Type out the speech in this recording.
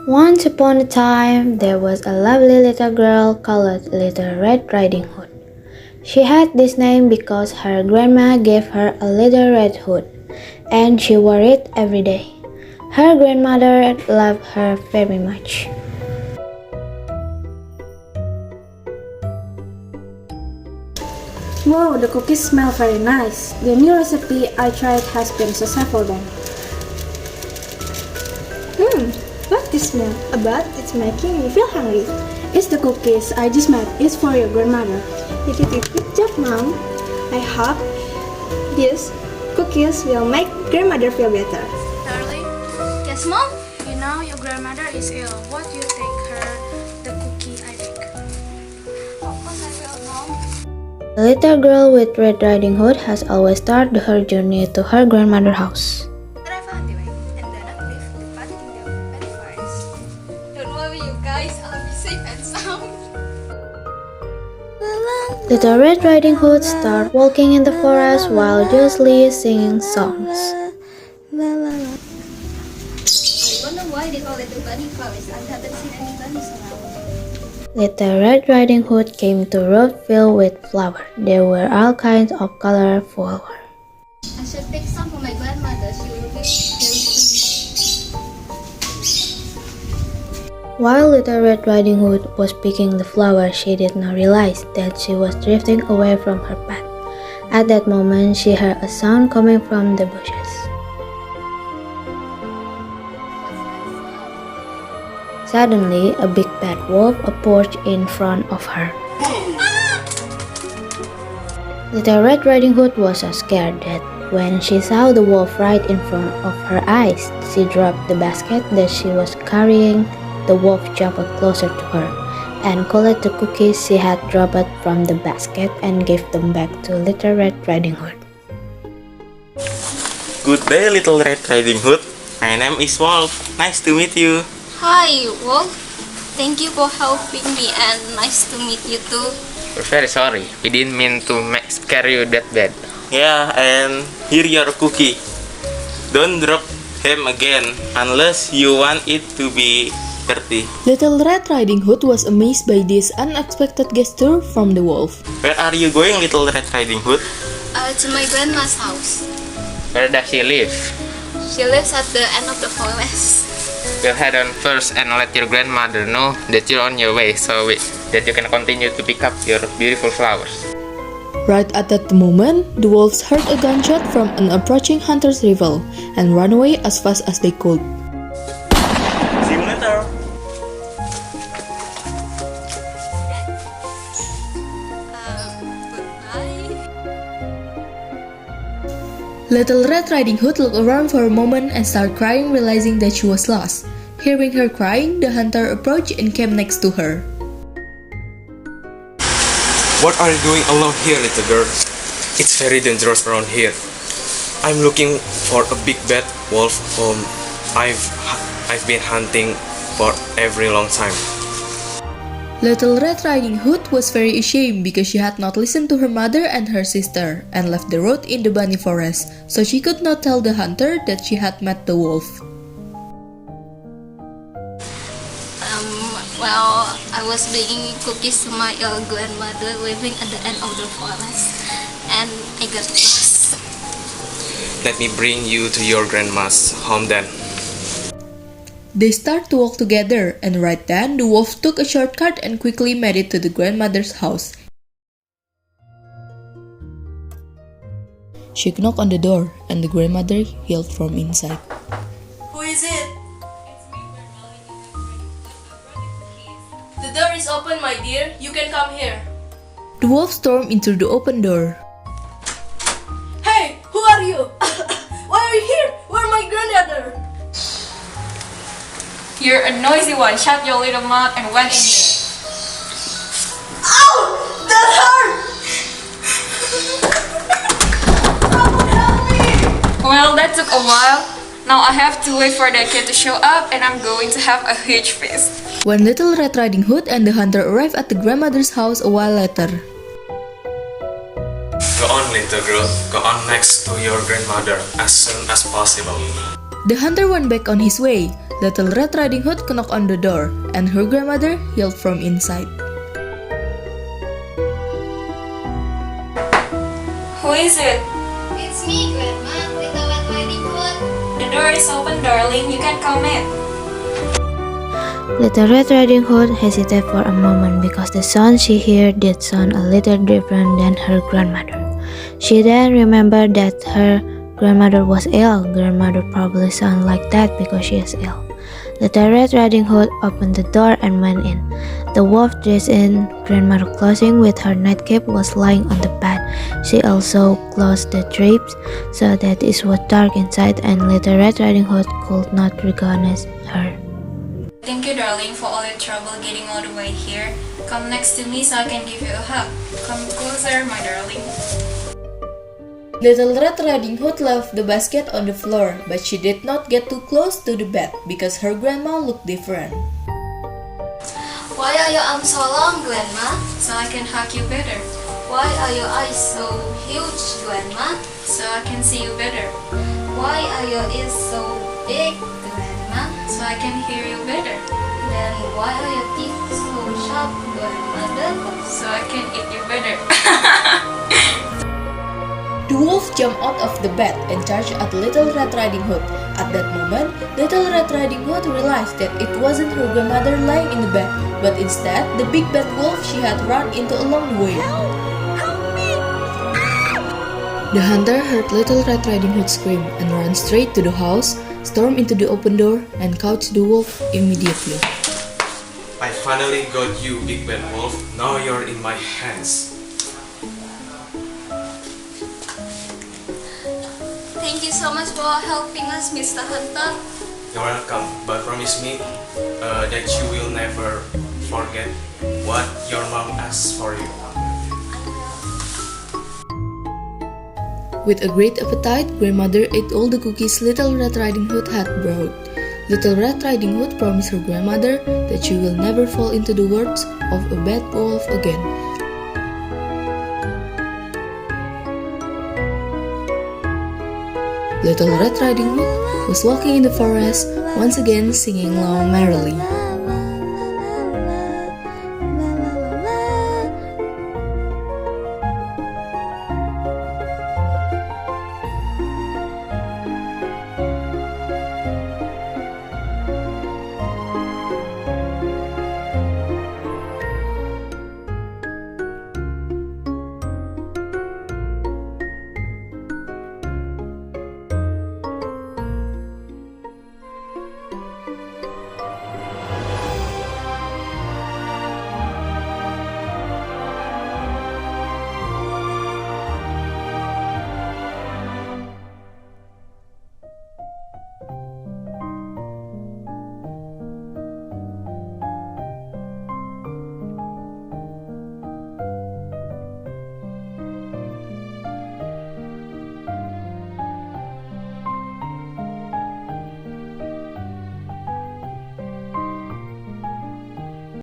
Once upon a time, there was a lovely little girl called Little Red Riding Hood. She had this name because her grandma gave her a little red hood, and she wore it every day. Her grandmother loved her very much. Wow, the cookies smell very nice. The new recipe I tried has been successful then. What's this smell? But it's making me feel hungry. It's the cookies I just made. It's for your grandmother. You did a good job, Mom. I hope these cookies will make grandmother feel better. Darling? Yes, Mom? You know your grandmother is ill. What do you take her the cookie I bake? Of course I will, Mom. The little girl with Red Riding Hood has always started her journey to her grandmother's house. But I found the way, and then I leave the pot in the very forest. Don't worry, you guys. I'll be safe and sound. Little Red Riding Hood started walking in the forest while joyously singing songs. I wonder why they call it the bunny forest. I haven't seen any bunnies around. Little Red Riding Hood came to a road filled with flowers. There were all kinds of colorful flowers. I should pick some for my grandmother. She will be very pleased. While Little Red Riding Hood was picking the flowers, she did not realize that she was drifting away from her path. At that moment, she heard a sound coming from the bushes. Suddenly, a big bad wolf approached in front of her. Little Red Riding Hood was so scared that when she saw the wolf right in front of her eyes, she dropped the basket that she was carrying. The wolf jumped closer to her and collected the cookies she had dropped from the basket and gave them back to Little Red Riding Hood. Good day, Little Red Riding Hood. My name is Wolf. Nice to meet you. Hi, Wolf. Thank you for helping me and nice to meet you too. We're very sorry. We didn't mean to scare you that bad. Yeah, and here your cookie. Don't drop him again unless you want it to be dirty. Little Red Riding Hood was amazed by this unexpected gesture from the wolf. Where are you going, Little Red Riding Hood? To my grandma's house. Where does she live? She lives at the end of the forest. We'll head on first and let your grandmother know that you're on your way that you can continue to pick up your beautiful flowers. Right at that moment, the wolves heard a gunshot from an approaching hunter's rifle and ran away as fast as they could. See you later. Goodbye. Little Red Riding Hood looked around for a moment and started crying, realizing that she was lost. Hearing her crying, the hunter approached and came next to her. What are you doing alone here, little girl? It's very dangerous around here. I'm looking for a big bad wolf whom I've been hunting for a very long time. Little Red Riding Hood was very ashamed because she had not listened to her mother and her sister and left the road in the bunny forest, so she could not tell the hunter that she had met the wolf. Well, I was baking cookies to my grandmother living at the end of the forest, and I got lost. Let me bring you to your grandma's home then. They start to walk together, and right then, the wolf took a shortcut and quickly made it to the grandmother's house. She knocked on the door, and the grandmother yelled from inside. Who is it? The door is open, my dear. You can come here. The wolf stormed into the open door. Hey, who are you? Why are you here? Where my granddaughter? You're a noisy one. Shut your little mouth and went in here. Ow! That hurt! Someone help me! Well, that took a while. Now I have to wait for the kid to show up and I'm going to have a huge feast. When Little Red Riding Hood and the hunter arrived at the grandmother's house a while later. Go on, little girl. Go on next to your grandmother as soon as possible. The hunter went back on his way. Little Red Riding Hood knocked on the door, and her grandmother yelled from inside. Who is it? It's me, Grandma, Little Red Riding Hood. The door is open, darling. You can come in. Little Red Riding Hood hesitated for a moment because the sound she heard did sound a little different than her grandmother. She then remembered that her grandmother was ill. Grandmother probably sounded like that because she is ill. Little Red Riding Hood opened the door and went in. The wolf dressed in grandmother clothing with her nightcap was lying on the bed. She also closed the drapes so that it was dark inside and Little Red Riding Hood could not recognize her. Thank you, darling, for all your trouble getting all the way here. Come next to me so I can give you a hug. Come closer, my darling. Little Red Riding Hood left the basket on the floor, but she did not get too close to the bed because her grandma looked different. Why are your arms so long, Grandma? So I can hug you better. Why are your eyes so huge, Grandma? So I can see you better. Why are your ears so big, Grandma? So I can hear you better. Then why are your teeth so sharp, Grandmother? So I can eat you better. The wolf jumped out of the bed and charged at Little Red Riding Hood. At that moment, Little Red Riding Hood realized that it wasn't her grandmother lying in the bed, but instead the big bad wolf she had run into along the way. The hunter heard Little Red Riding Hood scream and ran straight to the house, stormed into the open door, and caught the wolf immediately. I finally got you, big bad wolf. Now you're in my hands. Thank you so much for helping us, Mr. Hunter. You're welcome, but promise me that you will never forget what your mom asked for you. With a great appetite, grandmother ate all the cookies Little Red Riding Hood had brought. Little Red Riding Hood promised her grandmother that she will never fall into the words of a bad wolf again. Little Red Riding Hood was walking in the forest, once again singing along merrily.